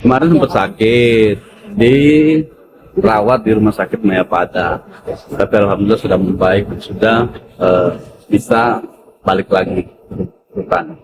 Kemarin sempat sakit, dirawat di rumah sakit Mayapada, tapi alhamdulillah sudah membaik, sudah bisa balik lagi ke depan.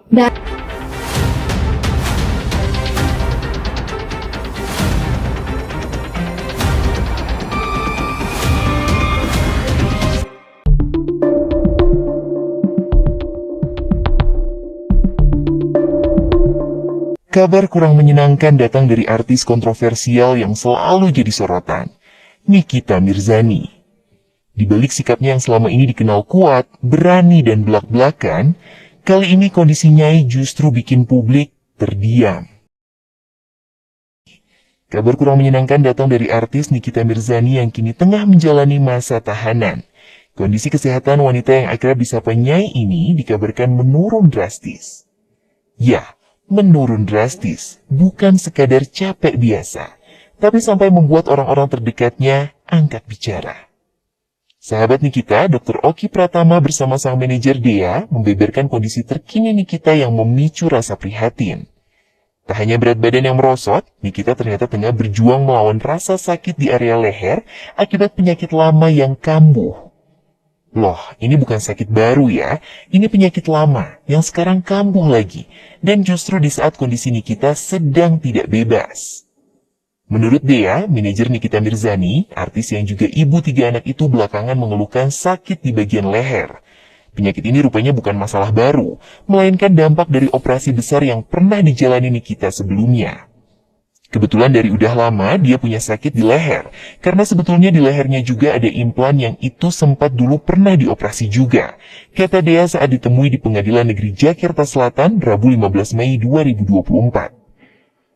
Kabar kurang menyenangkan datang dari artis kontroversial yang selalu jadi sorotan, Nikita Mirzani. Di balik sikapnya yang selama ini dikenal kuat, berani dan belak-belakan, kali ini kondisi Nyai justru bikin publik terdiam. Kabar kurang menyenangkan datang dari artis Nikita Mirzani yang kini tengah menjalani masa tahanan. Kondisi kesehatan wanita yang akrab disapa Nyai ini dikabarkan menurun drastis. Ya, menurun drastis, bukan sekadar capek biasa, tapi sampai membuat orang-orang terdekatnya angkat bicara. Sahabat Nikita, Dr. Oki Pratama bersama sang manajer Dea membeberkan kondisi terkini Nikita yang memicu rasa prihatin. Tak hanya berat badan yang merosot, Nikita ternyata tengah berjuang melawan rasa sakit di area leher akibat penyakit lama yang kambuh. Loh, ini bukan sakit baru ya, ini penyakit lama yang sekarang kambuh lagi, dan justru di saat kondisi Nikita sedang tidak bebas. Menurut Dea, manajer Nikita Mirzani, artis yang juga ibu 3 anak itu belakangan mengeluhkan sakit di bagian leher. Penyakit ini rupanya bukan masalah baru, melainkan dampak dari operasi besar yang pernah dijalani Nikita sebelumnya. Kebetulan dari udah lama dia punya sakit di leher, karena sebetulnya di lehernya juga ada implan yang itu sempat dulu pernah dioperasi juga, kata Dea saat ditemui di Pengadilan Negeri Jakarta Selatan Rabu 15 Mei 2024.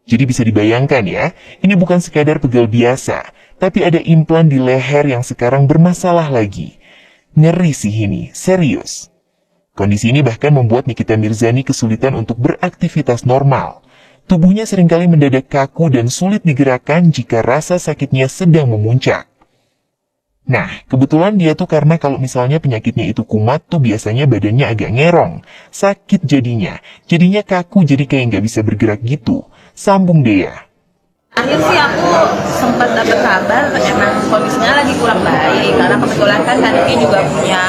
Jadi bisa dibayangkan ya, ini bukan sekadar pegal biasa, tapi ada implan di leher yang sekarang bermasalah lagi. Ngeri sih ini, serius. Kondisi ini bahkan membuat Nikita Mirzani kesulitan untuk beraktivitas normal. Tubuhnya seringkali mendadak kaku dan sulit digerakkan jika rasa sakitnya sedang memuncak. Nah, kebetulan dia tuh karena kalau misalnya penyakitnya itu kumat tuh biasanya badannya agak ngerong. Sakit jadinya kaku jadi kayak nggak bisa bergerak gitu. Sambung Dea. Akhir sih aku sempat dapat kabar emang kondisinya lagi kurang baik karena kebetulan kan Kaniki juga punya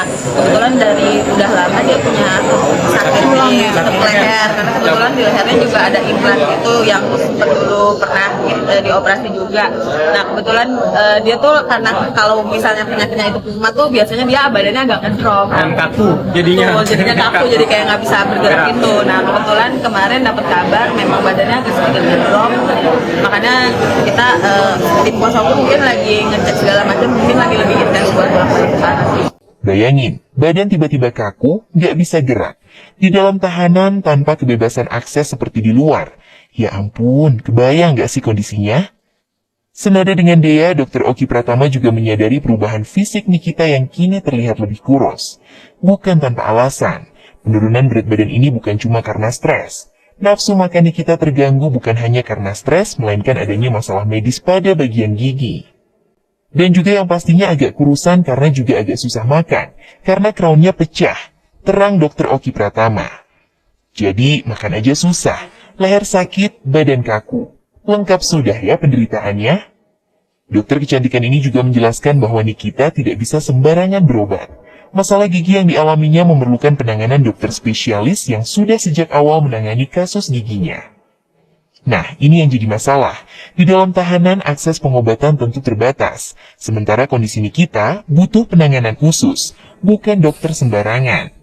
dari udah lama dia punya sakit di dekat leher karena kebetulan di lehernya juga ada implan gitu yang sempat dulu pernah dioperasi juga. Nah kebetulan dia tuh karena kalau misalnya penyakitnya itu kumat tuh biasanya dia badannya agak ngedrop dan kaku jadinya kaku jadi kayak nggak bisa bergerak gitu. Nah kebetulan kemarin dapat kabar memang badannya agak sedikit ngedrop, makanya kita tim kuasa hukum mungkin lagi ngecek segala macam, mungkin lagi lebih intens buat melakukan ke sana sih. Bayangin, badan tiba-tiba kaku, nggak bisa gerak. Di dalam tahanan tanpa kebebasan akses seperti di luar. Ya ampun, kebayang nggak sih kondisinya? Senada dengan Dea, Dr. Oki Pratama juga menyadari perubahan fisik Nikita yang kini terlihat lebih kurus. Bukan tanpa alasan, penurunan berat badan ini bukan cuma karena stres. Nafsu makan Nikita terganggu bukan hanya karena stres, melainkan adanya masalah medis pada bagian gigi. Dan juga yang pastinya agak kurusan karena juga agak susah makan, karena crownnya pecah, terang Dr. Oki Pratama. Jadi, makan aja susah, leher sakit, badan kaku. Lengkap sudah ya penderitaannya? Dokter kecantikan ini juga menjelaskan bahwa Nikita tidak bisa sembarangan berobat. Masalah gigi yang dialaminya memerlukan penanganan dokter spesialis yang sudah sejak awal menangani kasus giginya. Nah, ini yang jadi masalah. Di dalam tahanan, akses pengobatan tentu terbatas. Sementara kondisi Nikita butuh penanganan khusus, bukan dokter sembarangan.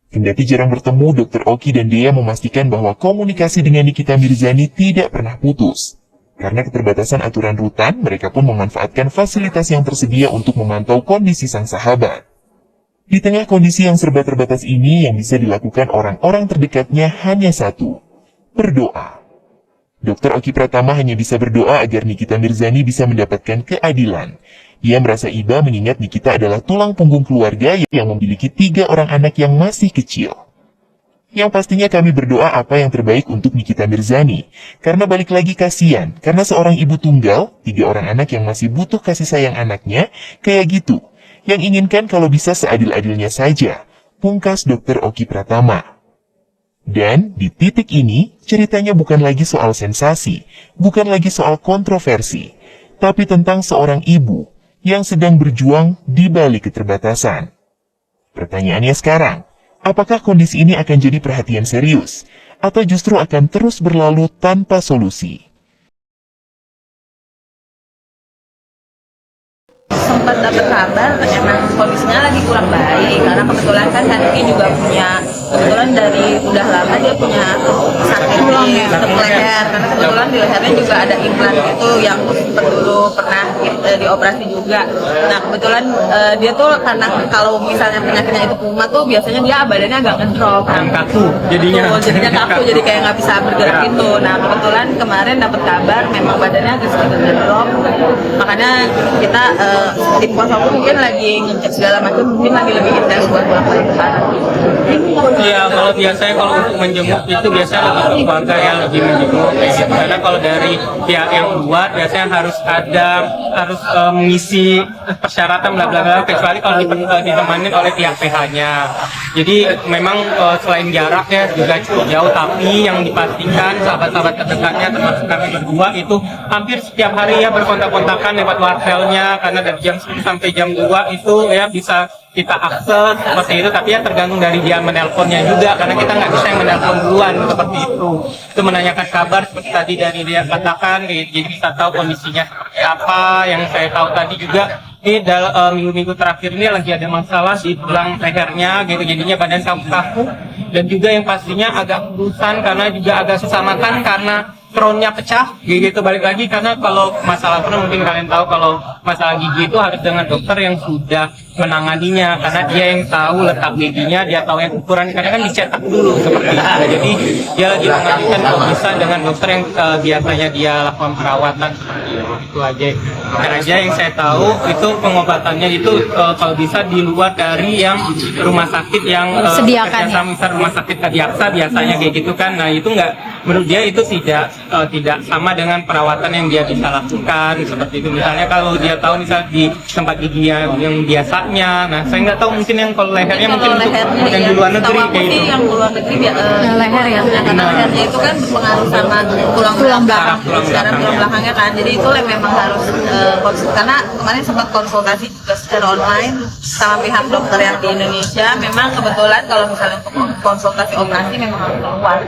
Kendati jarang bertemu, Dr. Oki dan Dea memastikan bahwa komunikasi dengan Nikita Mirzani tidak pernah putus. Karena keterbatasan aturan rutan, mereka pun memanfaatkan fasilitas yang tersedia untuk memantau kondisi sang sahabat. Di tengah kondisi yang serba terbatas ini, yang bisa dilakukan orang-orang terdekatnya hanya satu, berdoa. Dr. Oki Pratama hanya bisa berdoa agar Nikita Mirzani bisa mendapatkan keadilan. Ia merasa iba mengingat Nikita adalah tulang punggung keluarga yang memiliki 3 orang anak yang masih kecil. Yang pastinya kami berdoa apa yang terbaik untuk Nikita Mirzani. Karena balik lagi kasihan, karena seorang ibu tunggal, 3 orang anak yang masih butuh kasih sayang anaknya, kayak gitu. Yang inginkan kalau bisa seadil-adilnya saja, pungkas Dr. Oki Pratama. Dan di titik ini, ceritanya bukan lagi soal sensasi, bukan lagi soal kontroversi, tapi tentang seorang ibu yang sedang berjuang di balik keterbatasan. Pertanyaannya sekarang, apakah kondisi ini akan jadi perhatian serius, atau justru akan terus berlalu tanpa solusi? Sempat dapat kabar emang kondisinya lagi kurang baik karena kebetulan kan Hanki juga kebetulan dari udah lama dia punya sakit di leher, karena kebetulan di lehernya juga ada implan itu yang dulu pernah dioperasi juga. Nah kebetulan dia tuh karena kalau misalnya penyakitnya itu puma tuh biasanya dia badannya agak ngedrop kan, kaku jadinya. jadinya kaku, jadi kayak nggak bisa bergerak gitu. Nah kebetulan kemarin dapat kabar memang badannya agak sedikit ngedrop, makanya kita tim kuasa hukum mungkin lagi ngecek segala macam, mungkin lagi lebih intens buat bolak-balik ke sana. Iya, kalau biasanya kalau untuk menjenguk itu biasanya lebih ke keluarga yang lebih menjenguk kayak gitu. Karena kalau dari pihak yang luar biasanya harus mengisi persyaratan bla bla bla, kecuali kalau ditemani oleh pihak PH-nya. Jadi memang selain jarak ya juga cukup jauh, tapi yang dipastikan sahabat-sahabat terdekatnya termasuk kami berdua itu hampir setiap hari ya berkontak-kontakan lewat wartelnya, karena dari jam 10 sampai jam 2 itu ya bisa kita akses seperti itu, tapi ya tergantung dari dia menelponnya juga, karena kita nggak bisa yang menelpon duluan seperti itu menanyakan kabar seperti tadi dari dia katakan, jadi bisa tahu kondisinya seperti apa. Yang saya tahu tadi juga ini dalam minggu-minggu terakhir ini lagi ada masalah di tulang lehernya gitu, jadinya badan kaku-kaku, dan juga yang pastinya agak kurusan karena juga agak susah makan karena crownnya pecah gitu. Balik lagi karena kalau masalah crown mungkin kalian tahu, kalau masalah gigi itu harus dengan dokter yang sudah menanganinya, karena dia yang tahu letak giginya, dia tahu yang ukuran, karena kan dicetak dulu seperti itu. Jadi dia lagi mengajukan kalau bisa dengan dokter yang biasanya dia lakukan perawatan itu aja. Dan aja yang saya tahu itu pengobatannya itu kalau bisa di luar dari yang rumah sakit yang sediakan, misal rumah sakit Kadiaksa biasanya kayak gitu kan. Nah itu nggak, menurut dia itu tidak sama dengan perawatan yang dia bisa lakukan seperti itu. Misalnya kalau dia tahu misal di tempat gigi yang biasanya, nah saya nggak tahu mungkin yang kalau lehernya mungkin untuk yang di luar negeri kayak gitu. Yang di luar negeri leher ya, karena lehernya itu kan berpengaruh sama tulang belakang, sekarang tulang belakangnya kan, jadi itu memang harus karena kemarin sempat konsultasi juga secara online sama pihak dokter yang di Indonesia. Memang kebetulan kalau misalnya untuk konsultasi operasi memang harus keluar.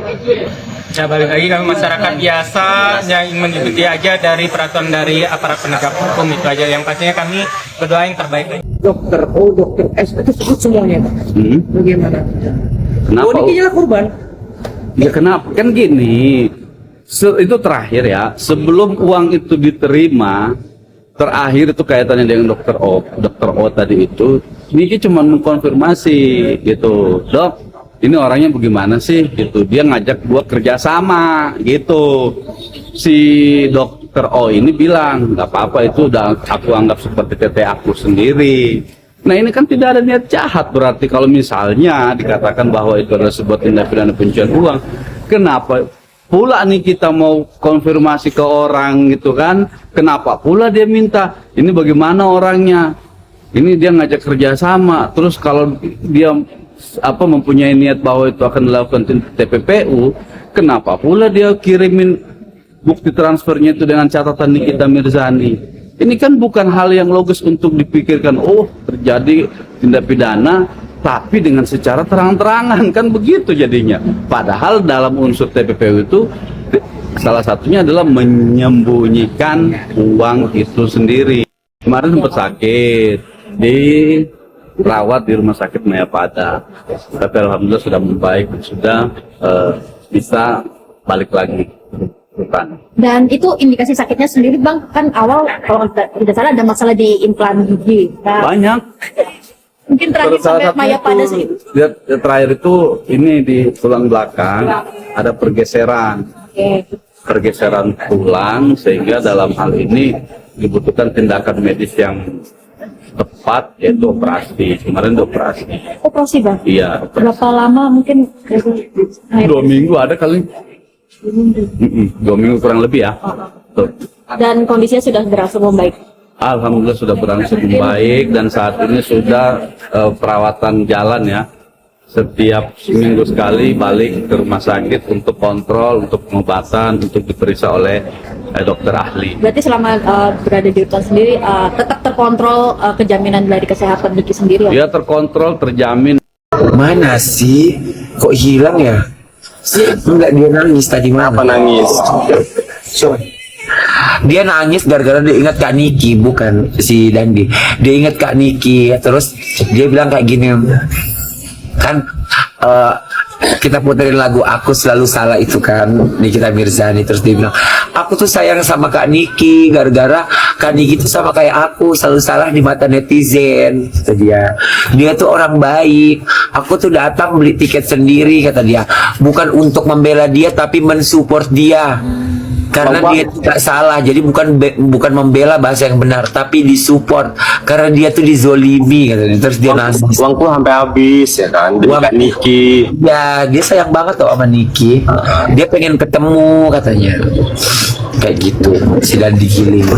Ya balik lagi kami masyarakat biasa yang mengikuti aja dari peraturan dari aparat penegak hukum itu aja, yang pastinya kami berdoa yang terbaik. Dokter O, dokter S itu sebut semuanya. Bagaimana? Kenapa? Oh, ini adalah korban. Ya kenapa? Kan gini, itu terakhir ya, sebelum uang itu diterima, terakhir itu kaitannya dengan dokter O. Dokter O tadi itu, ini cuma mengkonfirmasi gitu, dok, ini orangnya bagaimana sih gitu. Dia ngajak gua kerjasama gitu. Si dokter O ini bilang nggak apa-apa, itu udah aku anggap seperti teteh aku sendiri. Nah ini kan tidak ada niat jahat, berarti kalau misalnya dikatakan bahwa itu adalah sebuah tindak pidana pencucian uang, kenapa pula nih kita mau konfirmasi ke orang gitu kan? Kenapa pula dia minta ini bagaimana orangnya? Ini dia ngajak kerjasama, terus kalau dia mempunyai niat bahwa itu akan dilakukan TPPU, kenapa pula dia kirimin bukti transfernya itu dengan catatan Nikita Mirzani? Ini kan bukan hal yang logis untuk dipikirkan, oh terjadi tindak pidana tapi dengan secara terang-terangan, kan begitu jadinya. Padahal dalam unsur TPPU itu salah satunya adalah menyembunyikan uang itu sendiri. Kemarin sempat sakit dirawat di rumah sakit Mayapada, tapi alhamdulillah sudah membaik, sudah bisa balik lagi. Bukan. Dan itu indikasi sakitnya sendiri bang, kan awal kalau tidak salah ada masalah di implan gigi. Nah, Banyak. mungkin terakhir sampai Mayapada sih. Terakhir itu ini di tulang belakang ada pergeseran. Pergeseran tulang, sehingga dalam hal ini dibutuhkan tindakan medis yang tepat, yaitu operasi. Kemarin operasi. Operasi bang? Iya. Berapa lama mungkin? 2 minggu ada kali. 2 minggu kurang lebih ya. Tuh. Dan kondisinya sudah berangsur membaik. Alhamdulillah sudah berangsur membaik, dan saat ini sudah perawatan jalan ya. setiap seminggu sekali balik ke rumah sakit untuk kontrol, untuk pengobatan, untuk diperiksa oleh dokter ahli. Berarti selama berada di rutan sendiri tetap terkontrol kejaminan dari kesehatan Niki sendiri ya? Dia terkontrol, terjamin. Mana sih? Kok hilang ya? Enggak, dia nangis tadi malam. Apa nangis? Dia nangis gara-gara dia ingat Kak Niki, bukan si Dandi. Dia ingat Kak Niki, terus dia bilang kayak gini, kan kita puterin lagu Aku Selalu Salah itu kan, Nikita Mirzani. Terus dia bilang, aku tuh sayang sama Kak Niki gara-gara Kak Niki tuh sama kayak aku, selalu salah di mata netizen, kata dia. Dia tuh orang baik, aku tuh datang beli tiket sendiri, kata dia, bukan untuk membela dia tapi mensupport dia karena dia tidak salah. Jadi bukan membela bahasa yang benar, tapi disupport karena dia tuh dizolimi, katanya. Terus dia nangis. Uangku sampai habis ya kan, demi Kak Niki. Ya, dia sayang banget tuh sama Niki. Dia pengen ketemu katanya. Kayak gitu, si Dandi Giling.